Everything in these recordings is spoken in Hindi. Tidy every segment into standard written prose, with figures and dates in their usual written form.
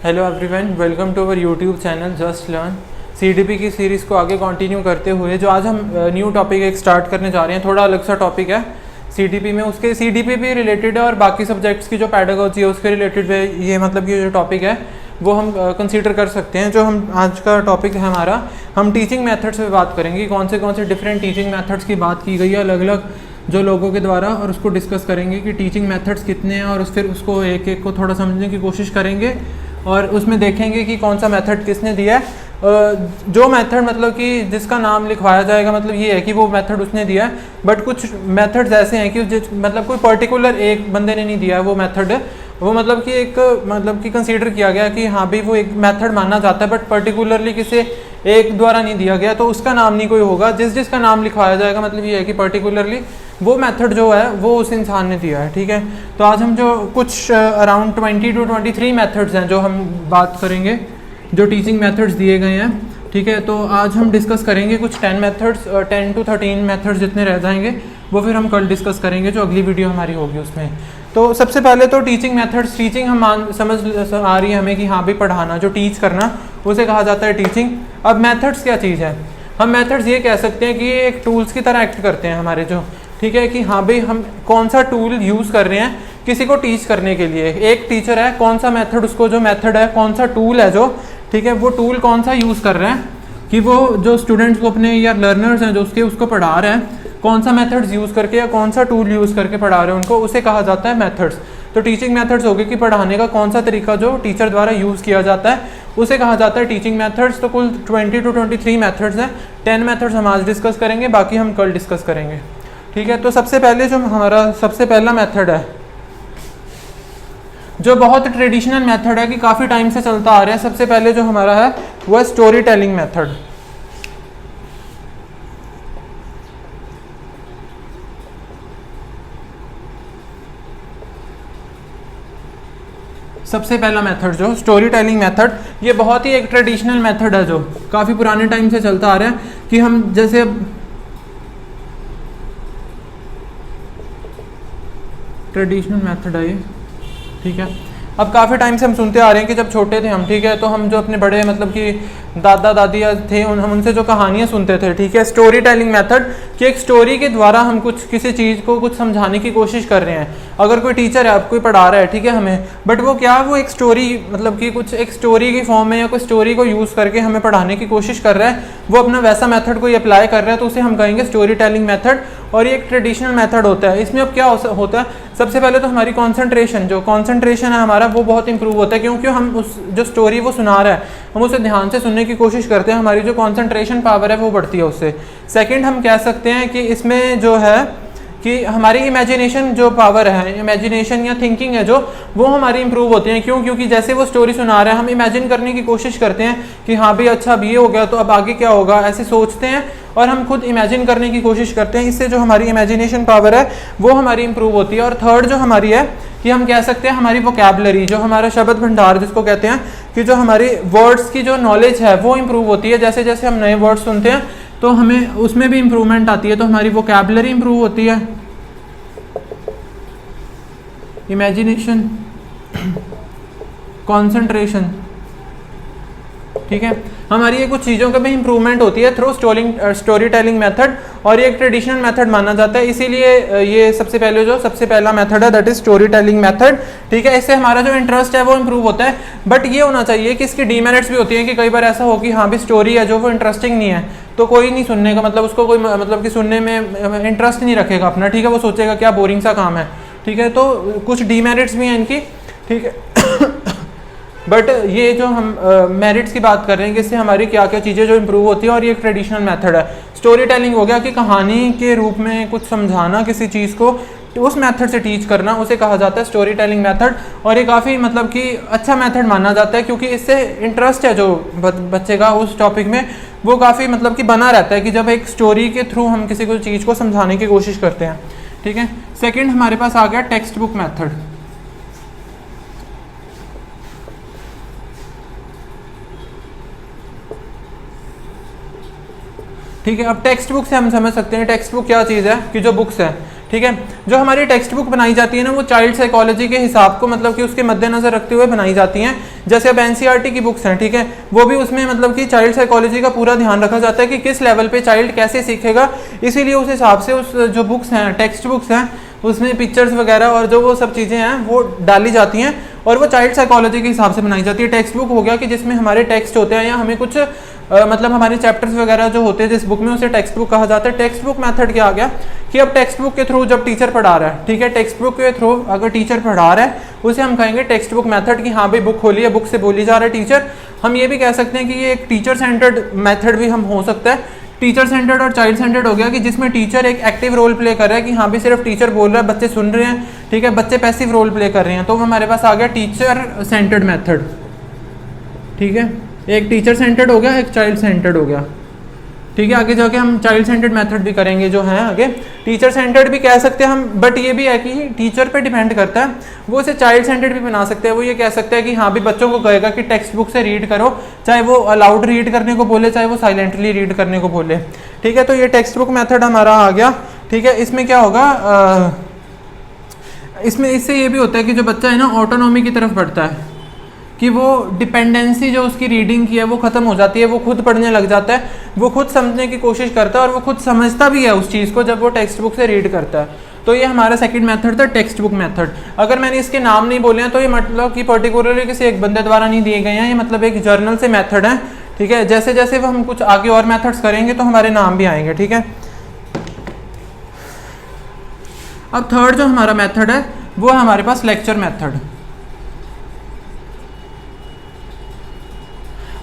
Hello everyone, welcome to our YouTube channel Just Learn. CDP की सीरीज़ को आगे कंटिन्यू करते हुए जो आज हम न्यू टॉपिक एक स्टार्ट करने जा रहे हैं, थोड़ा अलग सा टॉपिक है सीडीपी में। उसके सीडीपी भी रिलेटेड है और बाकी सब्जेक्ट्स की जो पैडागोजी है उसके रिलेटेड ये मतलब ये जो टॉपिक है वो हम कंसीडर कर सकते हैं। जो हम आज का टॉपिक है हमारा, हम टीचिंग मेथड्स पे बात करेंगे। कौन से डिफरेंट टीचिंग मेथड्स की बात की गई है अलग अलग जो लोगों के द्वारा, और उसको डिस्कस करेंगे कि टीचिंग मेथड्स कितने हैं, और फिर उसको एक एक को थोड़ा समझने की कोशिश करेंगे और उसमें देखेंगे कि कौन सा मेथड किसने दिया है। जो मेथड मतलब कि जिसका नाम लिखवाया जाएगा, मतलब ये है कि वो मेथड उसने दिया है। बट कुछ मेथड्स ऐसे हैं कि मतलब कोई पर्टिकुलर एक बंदे ने नहीं दिया है वो मेथड, वो मतलब कि एक मतलब कि कंसीडर किया गया कि हाँ भाई वो एक मेथड माना जाता है, बट पर्टिकुलरली किसी एक द्वारा नहीं दिया गया, तो उसका नाम नहीं कोई होगा। जिसका नाम लिखवाया जाएगा मतलब ये है कि पर्टिकुलरली वो मेथड जो है वो उस इंसान ने दिया है। ठीक है, तो आज हम जो कुछ अराउंड 20 to 23 मेथड्स हैं जो हम बात करेंगे, जो टीचिंग मेथड्स दिए गए हैं। ठीक है, तो आज हम डिस्कस करेंगे कुछ 10 मेथड्स, 10 to 13 मेथड्स जितने रह जाएंगे वो फिर हम कल डिस्कस करेंगे जो अगली वीडियो हमारी होगी उसमें। तो सबसे पहले तो टीचिंग मेथड्स, टीचिंग हम समझ आ रही है हमें कि हाँ भाई पढ़ाना, जो टीच करना उसे कहा जाता है टीचिंग। अब मेथड्स क्या चीज़ है? हम मेथड्स ये कह सकते हैं कि ये एक टूल्स की तरह एक्ट करते हैं हमारे जो, ठीक है, कि हाँ भाई हम कौन सा टूल यूज़ कर रहे हैं किसी को टीच करने के लिए। एक टीचर है, कौन सा मेथड उसको, जो मेथड है कौन सा टूल है जो, ठीक है, वो टूल कौन सा यूज़ कर रहे हैं कि वो जो स्टूडेंट्स को अपने या लर्नर्स हैं जो उसको पढ़ा रहे हैं, कौन सा मेथड्स यूज़ करके या कौन सा टूल यूज़ करके पढ़ा रहे हैं उनको, उसे कहा जाता है मेथड्स। तो टीचिंग मेथड्स हो गए कि पढ़ाने का कौन सा तरीका जो टीचर द्वारा यूज़ किया जाता है उसे कहा जाता है टीचिंग मेथड्स। तो कुल 20 to 23 मेथड्स हैं। 10 मेथड्स हम आज डिस्कस करेंगे, बाकी हम कल डिस्कस करेंगे। ठीक है, तो सबसे पहले जो हमारा सबसे पहला मेथड है, जो बहुत ट्रेडिशनल मेथड है कि काफ़ी टाइम से चलता आ रहा है, सबसे पहले जो हमारा है वो है स्टोरी टेलिंग मेथड। सबसे पहला मेथड जो स्टोरी टेलिंग मेथड, ये बहुत ही एक ट्रेडिशनल मेथड है जो काफ़ी पुराने टाइम से चलता आ रहा है कि हम जैसे ट्रेडिशनल मेथड है ये। ठीक है, अब काफ़ी टाइम से हम सुनते आ रहे हैं कि जब छोटे थे हम, ठीक है, तो हम जो अपने बड़े मतलब कि दादा दादी थे हम उनसे जो कहानियाँ सुनते थे, ठीक है, स्टोरी टेलिंग मेथड, कि एक स्टोरी के द्वारा हम कुछ किसी चीज़ को कुछ समझाने की कोशिश कर रहे हैं। अगर कोई टीचर है, आप कोई पढ़ा रहा है, ठीक है, हमें, बट वो क्या, वो एक स्टोरी मतलब कि कुछ एक स्टोरी की फॉर्म में या कोई स्टोरी को यूज़ करके हमें पढ़ाने की कोशिश कर रहा है, वो अपना वैसा मेथड कोई अप्लाई कर रहा है, तो उसे हम कहेंगे स्टोरी टेलिंग मेथड। और ये एक ट्रेडिशनल मेथड होता है। इसमें अब क्या होता है, सबसे पहले तो हमारी कॉन्सेंट्रेशन है हमारा, वो बहुत इंप्रूव होता है, क्योंकि हम उस जो स्टोरी वो सुना रहा है हम उसे ध्यान से सुनने की कोशिश करते हैं, हमारी जो कॉन्सेंट्रेशन पावर है वो बढ़ती है उससे। सेकंड, हम कह सकते हैं कि इसमें जो है कि हमारी इमेजिनेशन जो पावर है, इमेजिनेशन या थिंकिंग है जो, वो हमारी इंप्रूव होती है। क्यों? क्योंकि जैसे वो स्टोरी सुना रहे हैं हम इमेजिन करने की कोशिश करते हैं कि हाँ भाई अच्छा अब ये हो गया तो अब आगे क्या होगा, ऐसे सोचते हैं और हम खुद इमेजिन करने की कोशिश करते हैं। इससे जो हमारी इमेजिनेशन पावर है वो हमारी इंप्रूव होती है। और थर्ड जो हमारी है कि हम कह सकते हैं हमारी वोकैबुलरी, जो हमारा शब्द भंडार जिसको कहते हैं, कि जो हमारी वर्ड्स की जो नॉलेज है वो इंप्रूव होती है। जैसे जैसे हम नए वर्ड्स सुनते हैं तो हमें उसमें भी इंप्रूवमेंट आती है, तो हमारी वोकैबुलरी इंप्रूव होती है, इमेजिनेशन, कंसंट्रेशन, ठीक है, हमारी ये कुछ चीज़ों का भी इंप्रूवमेंट होती है थ्रू स्टोरी टेलिंग मेथड। और ये एक ट्रेडिशनल मेथड माना जाता है, इसीलिए ये सबसे पहला मेथड है, that is story telling method. ठीक है, इससे हमारा जो इंटरेस्ट है वो इंप्रूव होता है। बट ये होना चाहिए कि इसकी डीमेरिट्स भी होती हैं कि कई बार ऐसा हो कि हाँ भी स्टोरी है जो वो इंटरेस्टिंग नहीं है तो कोई नहीं सुनने का, मतलब उसको कोई मतलब कि सुनने में इंटरेस्ट नहीं रखेगा अपना, ठीक है, वो सोचेगा क्या बोरिंग सा काम है। ठीक है, तो कुछ डीमेरिट्स भी हैं इनकी। ठीक है बट ये जो हम मेरिट्स की बात कर रहे हैं कि इससे हमारी क्या क्या चीज़ें जो इंप्रूव होती है, और ये एक ट्रेडिशनल मेथड है। स्टोरी टेलिंग हो गया कि कहानी के रूप में कुछ समझाना किसी चीज़ को, तो उस मेथड से टीच करना उसे कहा जाता है स्टोरी टेलिंग मेथड। और ये काफ़ी मतलब कि अच्छा मेथड माना जाता है, क्योंकि इससे इंटरेस्ट है जो बच्चे का उस टॉपिक में वो काफ़ी मतलब कि बना रहता है कि जब एक स्टोरी के थ्रू हम किसी को चीज़ को समझाने की कोशिश करते हैं। ठीक है, सेकेंड हमारे पास आ गया टेक्स्ट बुक मैथड। ठीक है, अब टेक्स्ट बुक से हम समझ सकते हैं टेक्स्ट बुक क्या चीज़ है, कि जो बुक्स है, ठीक है। जो हमारी टेक्स्ट बुक बनाई जाती है ना, वो चाइल्ड साइकोलॉजी के हिसाब को मतलब कि उसके मद्देनजर रखते हुए बनाई जाती हैं। जैसे अब एनसीईआरटी की बुक्स हैं, ठीक है, वो भी उसमें मतलब कि चाइल्ड साइकोलॉजी का पूरा ध्यान रखा जाता है कि किस लेवल पे चाइल्ड कैसे सीखेगा, इसीलिए उस हिसाब से उस जो बुक्स हैं, टेक्स्ट बुक्स हैं, उसमें पिक्चर्स वगैरह और जो वो सब चीज़ें हैं वो डाली जाती हैं और वो चाइल्ड साइकोलॉजी के हिसाब से बनाई जाती है। टेक्स्ट बुक हो गया कि जिसमें हमारे टेक्स्ट होते हैं या हमें कुछ मतलब हमारे चैप्टर्स वगैरह जो होते हैं जिस बुक में, उसे टेक्स्ट बुक कहा जाता है। टेक्स्ट बुक मेथड क्या आ गया कि अब टेक्स्ट बुक के थ्रू जब टीचर पढ़ा रहा है, ठीक है, टेक्स्ट बुक के थ्रू अगर टीचर पढ़ा रहा है उसे हम कहेंगे टेक्स्ट बुक मेथड कि हाँ भाई बुक खोली है, बुक से बोली जा रहा है टीचर। हम ये भी कह सकते हैं कि ये एक टीचर सेंटर्ड मेथड भी हम हो सकता है। टीचर सेंटर्ड और चाइल्ड सेंटर्ड हो गया कि जिसमें टीचर एक एक्टिव रोल प्ले कर रहा है कि हाँ भी सिर्फ टीचर बोल रहा है, बच्चे सुन रहे हैं, ठीक है, बच्चे पैसिव रोल प्ले कर रहे हैं, तो हमारे पास आ गया टीचर सेंटर्ड मेथड, ठीक है। एक टीचर सेंटर्ड हो गया, एक चाइल्ड सेंटर्ड हो गया, ठीक है। आगे जाके हम चाइल्ड सेंटर्ड मेथड भी करेंगे जो है आगे। टीचर सेंटर्ड भी कह सकते हैं हम, बट ये भी है कि टीचर पे डिपेंड करता है, वो इसे चाइल्ड सेंटर्ड भी बना सकते हैं। वो ये कह सकते हैं कि हाँ भी बच्चों को कहेगा कि टेक्स्ट बुक से रीड करो, चाहे वो अलाउड रीड करने को बोले, चाहे वो साइलेंटली रीड करने को बोले, ठीक है। तो ये टेक्स्ट बुक मेथड हमारा आ गया, ठीक है। इसमें क्या होगा, इसमें इससे ये भी होता है कि जो बच्चा है ना ऑटोनॉमी की तरफ बढ़ता है, कि वो डिपेंडेंसी जो उसकी रीडिंग की है वो ख़त्म हो जाती है, वो खुद पढ़ने लग जाता है, वो खुद समझने की कोशिश करता है और वो खुद समझता भी है उस चीज़ को जब वो टेक्स्ट बुक से रीड करता है। तो ये हमारा सेकंड मेथड था, टेक्स्ट बुक मेथड। अगर मैंने इसके नाम नहीं बोले हैं तो ये मतलब कि पर्टिकुलरली किसी एक बंदे द्वारा नहीं दिए गए हैं, ये मतलब एक जर्नल से मेथड है, ठीक है। जैसे जैसे वो हम कुछ आगे और मेथड्स करेंगे तो हमारे नाम भी आएंगे, ठीक है। अब थर्ड जो हमारा मेथड है वो है हमारे पास लेक्चर मेथड।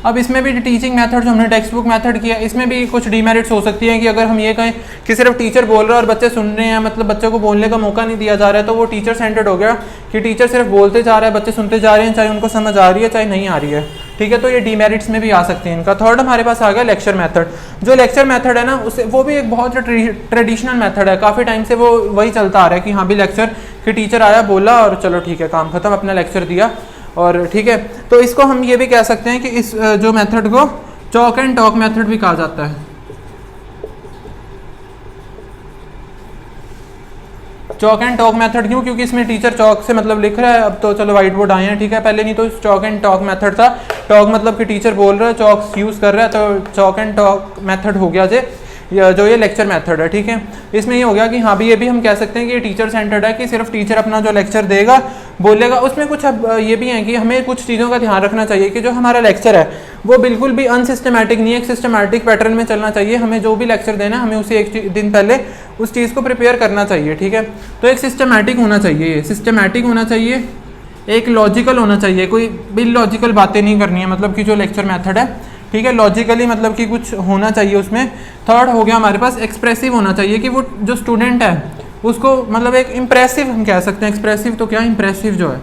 अब इसमें भी टीचिंग मेथड जो हमने टेक्स्ट बुक मेथड किया, इसमें भी कुछ डीमेरिट्स हो सकती हैं कि अगर हम ये कहें कि सिर्फ टीचर बोल रहा है और बच्चे सुन रहे हैं, मतलब बच्चों को बोलने का मौका नहीं दिया जा रहा है, तो वो टीचर सेंटर्ड हो गया कि टीचर सिर्फ बोलते जा रहा है, बच्चे सुनते जा रहे हैं, चाहे उनको समझ आ रही है चाहे नहीं आ रही है, ठीक है। तो ये डीमेरिट्स में भी आ सकते हैं इनका। थर्ड हमारे पास आ गया लेक्चर मेथड। जो लेक्चर मेथड है ना उसे वो भी एक बहुत ट्रेडिशनल मेथड है, काफ़ी टाइम से वो वही चलता आ रहा है कि हाँ भी लेक्चर कि टीचर आया बोला और चलो ठीक है काम खत्म, अपना लेक्चर दिया और ठीक है। तो इसको हम ये भी कह सकते हैं कि इस जो मेथड को चॉक एंड टॉक मेथड भी कहा जाता है। चॉक एंड टॉक मेथड क्यों? क्योंकि इसमें टीचर चॉक से मतलब लिख रहा है, अब तो चलो व्हाइट बोर्ड आए हैं, ठीक है। पहले नहीं तो चॉक एंड टॉक मेथड था। टॉक मतलब कि टीचर बोल रहा है, चॉक यूज़ कर रहा है, तो चॉक एंड टॉक मेथड हो गया जो ये लेक्चर मेथड है, ठीक है। इसमें ये हो गया कि हाँ भी ये भी हम कह सकते हैं कि ये टीचर सेंटर्ड है, कि सिर्फ टीचर अपना जो लेक्चर देगा बोलेगा। उसमें कुछ अब ये भी है कि हमें कुछ चीज़ों का ध्यान रखना चाहिए कि जो हमारा लेक्चर है वो बिल्कुल भी अनसिस्टमैटिक नहीं है, एक सिस्टमैटिक पैटर्न में चलना चाहिए। हमें जो भी लेक्चर देना है हमें उसे एक दिन पहले उस चीज़ को प्रिपेयर करना चाहिए, ठीक है। तो एक सिस्टमैटिक होना चाहिए, सिस्टमैटिक होना चाहिए, एक लॉजिकल होना चाहिए, कोई इलॉजिकल बातें नहीं करनी है, मतलब कि जो लेक्चर मेथड है, ठीक है, लॉजिकली मतलब कि कुछ होना चाहिए उसमें। थर्ड हो गया हमारे पास एक्सप्रेसिव होना चाहिए, कि वो जो स्टूडेंट है उसको मतलब एक इम्प्रेसिव हम कह सकते हैं। एक्सप्रेसिव तो क्या, इम्प्रेसिव जो है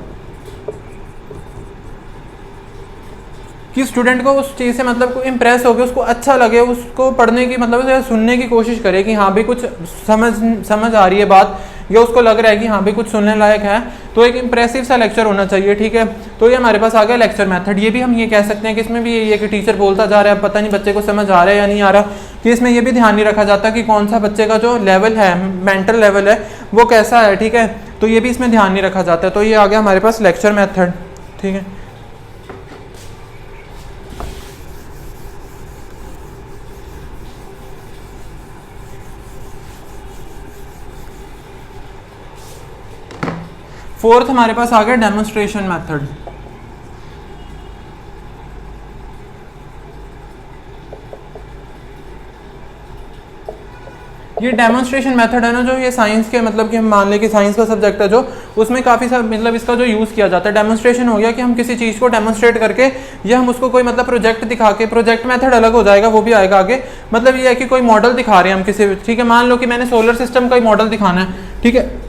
कि स्टूडेंट को उस चीज़ से मतलब को इम्प्रेस हो गया, उसको अच्छा लगे, उसको पढ़ने की मतलब सुनने की कोशिश करे कि हाँ भी कुछ समझ आ रही है बात, या उसको लग रहा है कि हाँ भी कुछ सुनने लायक है। तो एक इम्प्रेसिव सा लेक्चर होना चाहिए, ठीक है। तो ये हमारे पास आ गया लेक्चर मेथड। ये भी हम ये कह सकते हैं कि इसमें भी यही है कि टीचर बोलता जा रहा है, पता नहीं बच्चे को समझ आ रहा है या नहीं आ रहा, कि इसमें ये भी ध्यान नहीं रखा जाता कि कौन सा बच्चे का जो लेवल है, मेंटल लेवल है, वो कैसा है, ठीक है। तो ये भी इसमें ध्यान नहीं रखा जाता। तो ये आ गया हमारे पास लेक्चर मेथड, ठीक है। फोर्थ हमारे पास आ गया डेमोन्स्ट्रेशन मेथड। ये डेमोन्स्ट्रेशन मेथड है ना, जो ये साइंस के मतलब कि हम मान लें कि साइंस का सब्जेक्ट है जो, उसमें काफ़ी सारा मतलब इसका जो यूज़ किया जाता है। डेमोन्स्ट्रेशन हो गया कि हम किसी चीज़ को डेमोन्स्ट्रेट करके या हम उसको कोई मतलब प्रोजेक्ट दिखा के, प्रोजेक्ट मेथड अलग हो जाएगा, वो भी आएगा आगे। मतलब ये है कि कोई मॉडल दिखा रहे हैं हम किसी, ठीक है। मान लो कि मैंने सोलर सिस्टम का ही मॉडल दिखाना है, ठीक है।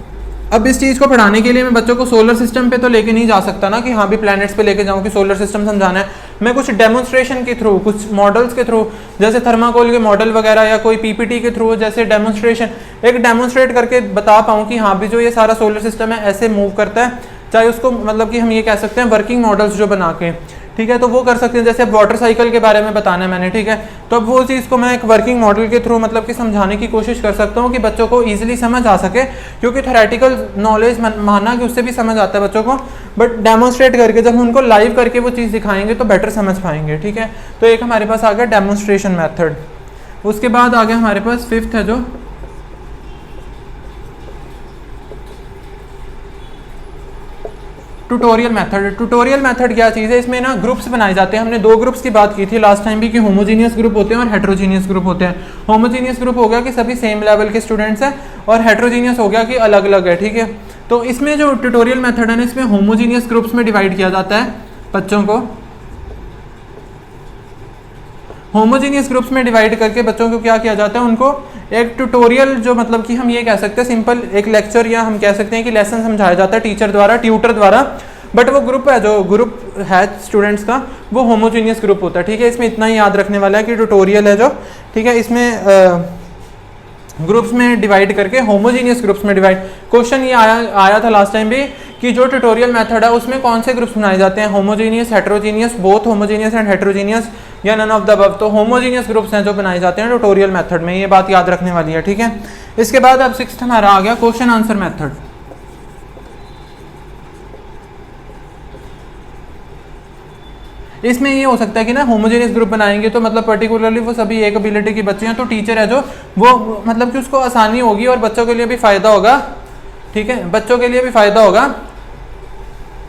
अब इस चीज़ को पढ़ाने के लिए मैं बच्चों को सोलर सिस्टम पे तो लेके नहीं जा सकता ना, कि हाँ भी प्लैनेट्स पे लेके जाऊँ कि सोलर सिस्टम समझाना है। मैं कुछ डेमोन्स्ट्रेशन के थ्रू, कुछ मॉडल्स के थ्रू, जैसे थर्माकोल के मॉडल वगैरह या कोई पीपीटी के थ्रू, जैसे डेमोन्स्ट्रेशन एक डेमोन्स्ट्रेट करके बता पाऊँ कि हाँ भी जो ये सारा सोलर सिस्टम है ऐसे मूव करता है, चाहे उसको मतलब कि हम ये कह सकते हैं वर्किंग मॉडल्स जो बना के, ठीक है, तो वो कर सकते हैं। जैसे वाटर साइकिल के बारे में बताना है मैंने, ठीक है, तो अब वो चीज़ को मैं एक वर्किंग मॉडल के थ्रू मतलब कि समझाने की कोशिश कर सकता हूँ कि बच्चों को ईजिली समझ आ सके, क्योंकि थ्योरेटिकल नॉलेज माना कि उससे भी समझ आता है बच्चों को, बट डेमोन्स्ट्रेट करके जब हम उनको लाइव करके वो चीज़ दिखाएंगे तो बेटर समझ पाएंगे। ठीक है, तो एक हमारे पास आ गया डेमोन्स्ट्रेशन मैथड। उसके बाद आ गया हमारे पास फिफ्थ है जो ट्यूटोरियल मेथड। ट्यूटोरियल मेथड क्या चीज़ है, इसमें ना ग्रुप्स बनाए जाते हैं। हमने 2 ग्रुप्स की बात की थी लास्ट टाइम भी कि होमोजीनियस ग्रुप होते हैं और हेट्रोजीनियस ग्रुप होते हैं। होमोजीनियस ग्रुप हो गया कि सभी सेम लेवल के स्टूडेंट्स हैं, और हेट्रोजीनियस हो गया कि अलग अलग है। ठीक है, तो इसमें जो ट्यूटोरियल मेथड है ना, इसमें होमोजीनियस ग्रुप्स में डिवाइड किया जाता है बच्चों को। होमोजीनियस ग्रुप्स में डिवाइड करके बच्चों को क्या किया जाता है, उनको एक ट्यूटोरियल जो मतलब कि हम ये कह सकते हैं सिंपल एक लेक्चर या हम कह सकते हैं कि लेसन समझाया जाता है टीचर द्वारा, ट्यूटर द्वारा, बट वो ग्रुप है, जो ग्रुप है स्टूडेंट्स का, वो होमोजीनियस ग्रुप होता है। ठीक है, इसमें इतना ही याद रखने वाला है कि ट्यूटोरियल है जो, ठीक है, इसमें ग्रुप्स में डिवाइड करके होमोजीनियस ग्रुप्स में डिवाइड। क्वेश्चन ये आया था लास्ट टाइम भी कि जो ट्यूटोरियल मेथड है उसमें कौन से ग्रुप्स बनाए जाते हैं, homogeneous, heterogeneous, both homogeneous and heterogeneous, या नन ऑफ द अबव। तो होमोजीनियस ग्रुप्स हैं जो बनाए जाते हैं ट्यूटोरियल मेथड में, ये बात याद रखने वाली है। ठीक है, इसके बाद अब 6th हमारा आ गया क्वेश्चन आंसर मेथड। इसमें ये हो सकता है कि ना होमोजेनियस ग्रुप बनाएंगे तो मतलब पर्टिकुलरली वो सभी एक एबिलिटी के बच्चे हैं, तो टीचर है जो वो मतलब कि उसको आसानी होगी और बच्चों के लिए भी फ़ायदा होगा। ठीक है, बच्चों के लिए भी फ़ायदा होगा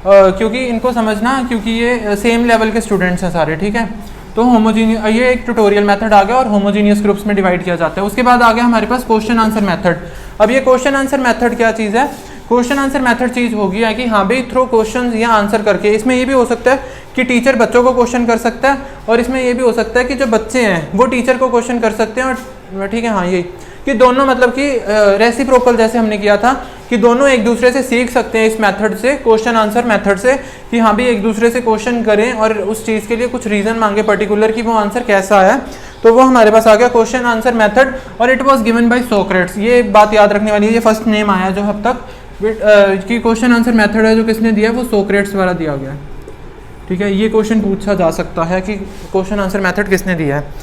क्योंकि इनको समझना, क्योंकि ये सेम लेवल के स्टूडेंट्स हैं सारे। ठीक है, तो होमोजीनियस, ये एक ट्यूटोरियल मेथड आ गया और होमोजीनियस ग्रुप्स में डिवाइड किया जाता है। उसके बाद आ गया हमारे पास क्वेश्चन आंसर मेथड। अब ये क्वेश्चन आंसर मेथड क्या चीज़ है, क्वेश्चन आंसर मेथड चीज़ होगी है कि हाँ भाई थ्रू क्वेश्चन या आंसर करके। इसमें ये भी हो सकता है कि टीचर बच्चों को क्वेश्चन कर सकता है, और इसमें ये भी हो सकता है कि जो बच्चे हैं वो टीचर को क्वेश्चन कर सकते हैं। और ठीक है, हाँ यही कि दोनों मतलब कि रेसिप्रोकल जैसे हमने किया था कि दोनों एक दूसरे से सीख सकते हैं इस मेथड से, क्वेश्चन आंसर मेथड से, कि हाँ भी एक दूसरे से क्वेश्चन करें और उस चीज़ के लिए कुछ रीज़न मांगे पर्टिकुलर कि वो आंसर कैसा है। तो वो हमारे पास आ गया क्वेश्चन आंसर मेथड, और it was given by Socrates. ये बात याद रखने वाली है, ये फर्स्ट नेम आया जो अब तक कि क्वेश्चन आंसर मेथड है जो किसने दिया, वो सोक्रेट्स द्वारा दिया गया। ठीक है, ये क्वेश्चन पूछा जा सकता है कि क्वेश्चन आंसर मेथड किसने दिया है।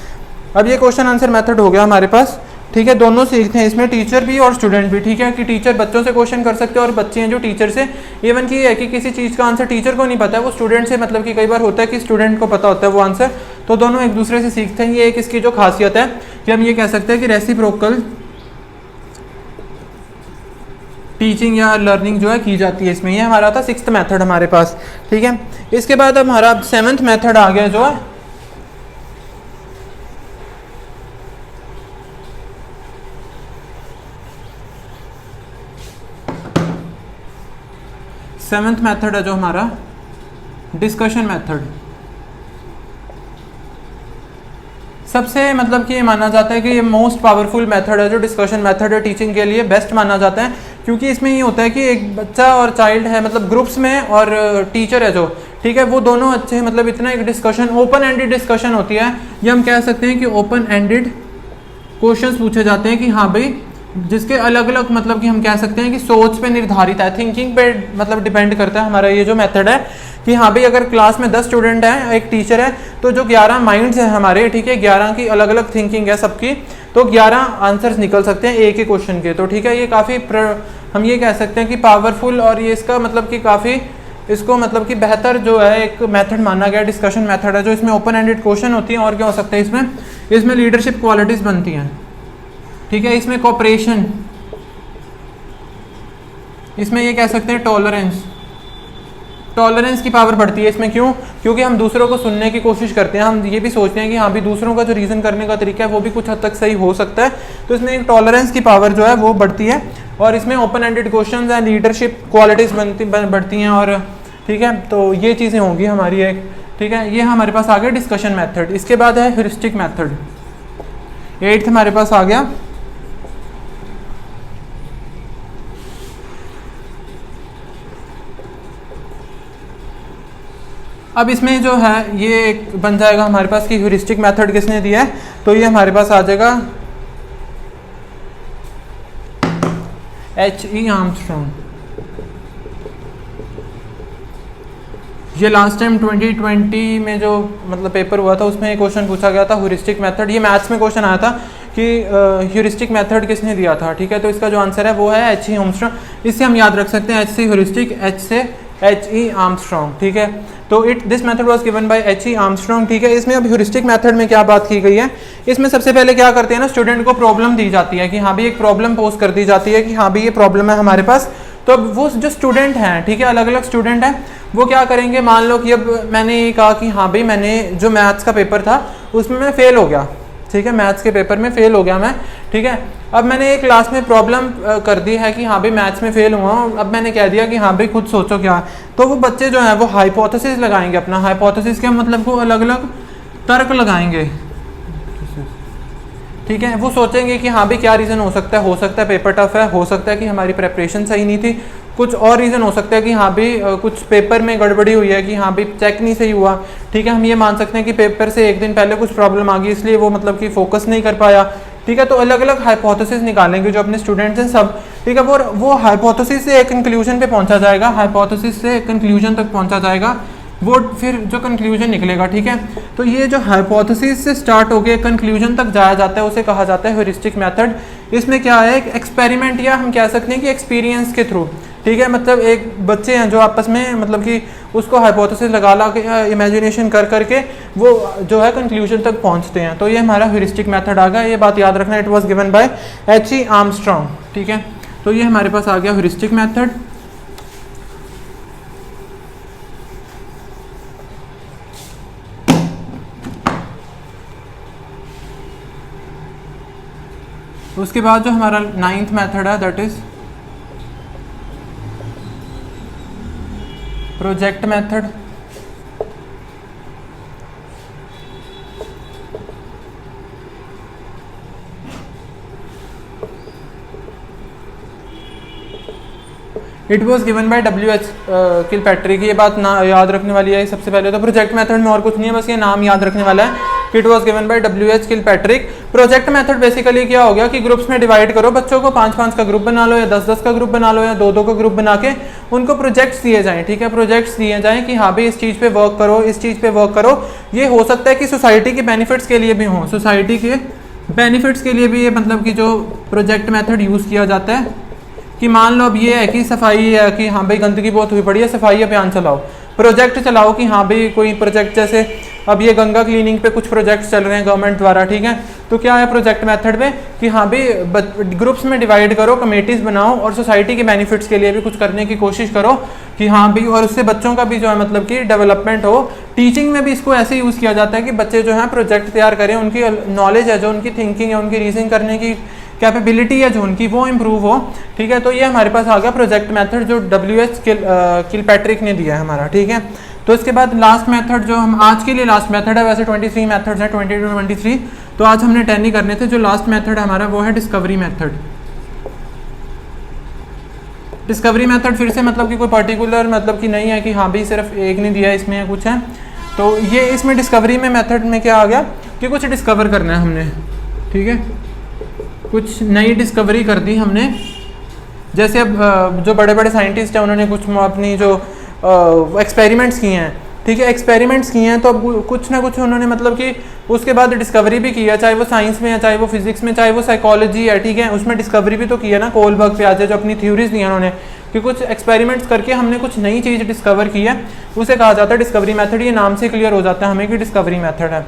अब ये क्वेश्चन आंसर मेथड हो गया हमारे पास। ठीक है, दोनों सीखते हैं इसमें, टीचर भी और स्टूडेंट भी। ठीक है, कि टीचर बच्चों से क्वेश्चन कर सकते हैं और बच्चे हैं जो टीचर से। इवन की है कि किसी चीज़ का आंसर टीचर को नहीं पता है, वो स्टूडेंट से, मतलब कि कई बार होता है कि स्टूडेंट को पता होता है वो आंसर, तो दोनों एक दूसरे से सीखते हैं। ये एक इसकी जो खासियत है कि हम ये कह सकते हैं कि रेसिप्रोकल टीचिंग या लर्निंग जो है की जाती है इसमें। ये हमारा था 6th मेथड हमारे पास। ठीक है, इसके बाद अब हमारा 7th मेथड आ गया जो है सेवंथ मेथड है जो हमारा डिस्कशन मेथड। सबसे मतलब कि ये माना जाता है कि ये मोस्ट पावरफुल मेथड है जो डिस्कशन मेथड है, टीचिंग के लिए बेस्ट माना जाता है, क्योंकि इसमें ये होता है कि एक बच्चा और चाइल्ड है, मतलब ग्रुप्स में, और टीचर है जो, ठीक है, वो दोनों अच्छे, मतलब इतना एक डिस्कशन, ओपन एंडेड डिस्कशन होती है। ये हम कह सकते हैं कि ओपन एंडेड क्वेश्चंस पूछे जाते हैं कि हाँ भाई, जिसके अलग अलग मतलब कि हम कह सकते हैं कि सोच पे निर्धारित है, थिंकिंग पे मतलब डिपेंड करता है हमारा ये जो मेथड है कि हाँ भाई अगर क्लास में 10 स्टूडेंट हैं, एक टीचर है, तो जो 11 माइंड्स हैं हमारे, ठीक है, 11 की अलग अलग थिंकिंग है सबकी, तो 11 आंसर्स निकल सकते हैं एक ही क्वेश्चन के। तो ठीक है, ये काफ़ी हम ये कह सकते हैं कि पावरफुल, और ये इसका मतलब कि काफ़ी इसको मतलब कि बेहतर जो है एक मेथड माना गया, डिस्कशन मेथड है, जो इसमें ओपन एंडेड क्वेश्चन होती हैं। और क्या हो सकता है इसमें लीडरशिप क्वालिटीज़ बनती हैं। ठीक है, इसमें कोऑपरेशन, इसमें ये कह सकते हैं टॉलरेंस की पावर बढ़ती है इसमें। क्यों? क्योंकि हम दूसरों को सुनने की कोशिश करते हैं, हम ये भी सोचते हैं कि हाँ भी दूसरों का जो रीज़न करने का तरीका है वो भी कुछ हद तक सही हो सकता है, तो इसमें एक टॉलरेंस की पावर जो है वो बढ़ती है। और इसमें open ended questions and leadership qualities बढ़ती हैं। और ठीक है, तो ये चीज़ें होंगी हमारी एक। ठीक है, ये हमारे पास आ गया डिस्कशन मेथड। इसके बाद है ह्यूरिस्टिक मेथड, 8th हमारे पास आ गया। अब इसमें जो है ये एक बन जाएगा हमारे पास कि ह्यूरिस्टिक मेथड किसने दिया है, तो ये हमारे पास आ जाएगा H.E. आर्मस्ट्रॉन्ग। ये लास्ट टाइम 2020 में जो मतलब पेपर हुआ था उसमें एक क्वेश्चन पूछा गया था ह्यूरिस्टिक मेथड। ये मैथ्स में क्वेश्चन आया था कि ह्यूरिस्टिक मेथड किसने दिया था, ठीक है। तो इसका जो आंसर है वो है H.E. आर्मस्ट्रॉन्ग। इससे हम याद रख सकते हैं H से ह्यूरिस्टिक, H से H.E. आर्मस्ट्रॉन्ग, ठीक है। तो this method was given by H.E. Armstrong, ठीक है। इसमें अब ह्यूरिस्टिक मेथड में क्या बात की गई है, इसमें सबसे पहले क्या करते हैं ना, स्टूडेंट को प्रॉब्लम दी जाती है कि हाँ भी एक प्रॉब्लम पोज कर दी जाती है कि हाँ भी ये प्रॉब्लम है हमारे पास। तो अब वो जो स्टूडेंट हैं, ठीक है, अलग अलग स्टूडेंट हैं, वो क्या करेंगे, मान लो कि अब मैंने ये कहा कि हाँ भाई मैंने जो मैथ्स का पेपर था उसमें मैं फेल हो गया, ठीक है, मैथ्स के पेपर में फेल हो गया मैं, ठीक है। अब मैंने एक क्लास में प्रॉब्लम कर दी है कि हाँ भाई मैथ्स में फेल हुआ हूँ, अब मैंने कह दिया कि हाँ भाई खुद सोचो क्या। तो वो बच्चे जो हैं वो हाइपोथेसिस लगाएंगे, अपना हाइपोथेसिस के मतलब को अलग अलग तर्क लगाएंगे, ठीक है। वो सोचेंगे कि हाँ भाई क्या रीज़न हो सकता है पेपर टफ है, हो सकता है कि हमारी प्रेपरेशन सही नहीं थी, कुछ और रीज़न हो सकता है कि हाँ भाई कुछ पेपर में गड़बड़ी हुई है कि हाँ भाई चेक नहीं सही हुआ, ठीक है। हम ये मान सकते हैं कि पेपर से एक दिन पहले कुछ प्रॉब्लम आ गई इसलिए वो मतलब कि फोकस नहीं कर पाया, ठीक है। तो अलग अलग हाइपोथेसिस निकालेंगे जो अपने स्टूडेंट्स हैं सब, ठीक है। वो हाइपोथेसिस से एक कंक्लूजन पे पहुंचा जाएगा, हाइपोथेसिस से एक कंक्लूजन तक पहुंचा जाएगा, वो फिर जो कंक्लूजन निकलेगा, ठीक है। तो ये जो हाइपोथेसिस से स्टार्ट हो गया कंक्लूजन तक जाया जाता है उसे कहा जाता है ह्यूरिस्टिक मेथड। इसमें क्या है, एक एक्सपेरिमेंट या हम कह सकते हैं कि एक्सपीरियंस के थ्रू, ठीक है। मतलब एक बच्चे हैं जो आपस में मतलब कि उसको हाइपोथेसिस लगा के इमेजिनेशन कर करके वो जो है कंक्लूजन तक पहुंचते हैं। तो ये हमारा ह्यूरिस्टिक मेथड आ गया, ये बात याद रखना, it was given by H.E. Armstrong, ठीक है। तो ये हमारे पास आ गया ह्यूरिस्टिक मेथड। उसके बाद जो हमारा 9th मेथड है that is project method. It was given by W.H. Kilpatrick. ये बात ना याद रखने वाली है सबसे पहले तो, प्रोजेक्ट मेथड में और कुछ नहीं है, बस ये नाम याद रखने वाला है कि it was given by W.H. Kilpatrick. Project method basically क्या हो गया कि ग्रुप्स में डिवाइड करो बच्चों को, 5-5 का ग्रुप बना लो या 10-10 का ग्रुप बना लो या 2-2 का ग्रुप बना के उनको प्रोजेक्ट्स दिए जाएं, ठीक है। प्रोजेक्ट्स दिए जाएं कि हाँ भाई इस चीज़ पे वर्क करो, इस चीज़ पे वर्क करो। ये हो सकता है कि सोसाइटी के बेनिफिट्स के लिए भी हों, सोसाइटी के बेनिफिट्स के लिए भी ये मतलब कि जो प्रोजेक्ट मेथड यूज़ किया जाता है कि मान लो अब ये है कि सफाई है कि हाँ भाई गंदगी बहुत हुई पड़ी है, सफाई अभियान चलाओ, प्रोजेक्ट चलाओ कि हाँ भाई कोई प्रोजेक्ट, जैसे अब ये गंगा क्लीनिंग पे कुछ प्रोजेक्ट्स चल रहे हैं गवर्नमेंट द्वारा, ठीक है। तो क्या है प्रोजेक्ट मेथड में कि हाँ भाई ग्रुप्स में डिवाइड करो, कमेटीज बनाओ और सोसाइटी के बेनिफिट्स के लिए भी कुछ करने की कोशिश करो कि हाँ भाई, और उससे बच्चों का भी जो है मतलब कि डेवलपमेंट हो। टीचिंग में भी इसको ऐसे यूज़ किया जाता है कि बच्चे जो है प्रोजेक्ट तैयार करें, उनकी नॉलेज है जो, उनकी थिंकिंग है, उनकी रीजनिंग करने की कैपेबिलिटी है जो उनकी, वो इम्प्रूव हो, ठीक है। तो ये हमारे पास आ गया प्रोजेक्ट मेथड जो W.H. किलपैट्रिक ने दिया है हमारा, ठीक है। तो इसके बाद लास्ट मेथड जो हम आज के लिए लास्ट मेथड है, वैसे 23 मेथड्स हैं, 20 to 23, तो आज हमने 10 ही करने थे। जो लास्ट मेथड है हमारा वो है डिस्कवरी मेथड। डिस्कवरी मेथड फिर से मतलब कि कोई पर्टिकुलर मतलब कि नहीं है कि हाँ भाई सिर्फ एक नहीं दिया इसमें या कुछ है। तो ये इसमें डिस्कवरी में मेथड में क्या आ गया कि कुछ डिस्कवर करना है हमने, ठीक है, कुछ नई डिस्कवरी कर दी हमने। जैसे अब जो बड़े बड़े साइंटिस्ट हैं उन्होंने कुछ अपनी जो एक्सपेरिमेंट्स किए हैं, ठीक है, एक्सपेरिमेंट्स किए हैं, तो अब कुछ ना कुछ उन्होंने मतलब कि उसके बाद डिस्कवरी भी की है, चाहे वो साइंस में है, चाहे वो फिजिक्स में, चाहे वो साइकोलॉजी है, ठीक है, उसमें डिस्कवरी भी तो की है ना। कोलबर्ग पे आज जो अपनी थ्योरीज दी हैं उन्होंने कि कुछ एक्सपेरिमेंट्स करके हमने कुछ नई चीज़ डिस्कवर की है, उसे कहा जाता है डिस्कवरी मेथड। ये नाम से क्लियर हो जाता है हमें कि डिस्कवरी मेथड है।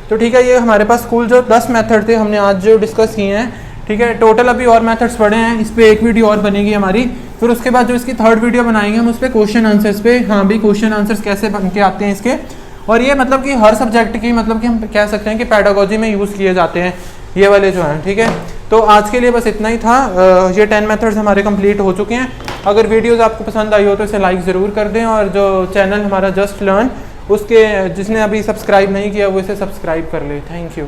तो ठीक है, ये हमारे पास कुल जो 10 मेथड थे हमने आज जो डिस्कस किए हैं, ठीक है। टोटल अभी और मेथड्स पढ़े हैं, इस पर एक वीडियो और बनेगी हमारी, फिर उसके बाद जो इसकी 3rd वीडियो बनाएंगे हम उस पर क्वेश्चन आंसर्स पे, हाँ भी क्वेश्चन आंसर्स कैसे बन के आते हैं इसके। और ये मतलब कि हर सब्जेक्ट की मतलब कि हम कह सकते हैं कि पेडागोजी में यूज़ किए जाते हैं ये वाले जो हैं, ठीक है। तो आज के लिए बस इतना ही था। ये 10 मेथड्स हमारे कंप्लीट हो चुके हैं। अगर वीडियोज़ आपको पसंद आई हो तो इसे लाइक ज़रूर कर दें, और जो चैनल हमारा जस्ट लर्न उसके जिसने अभी सब्सक्राइब नहीं किया वो इसे सब्सक्राइब कर ले। Thank you.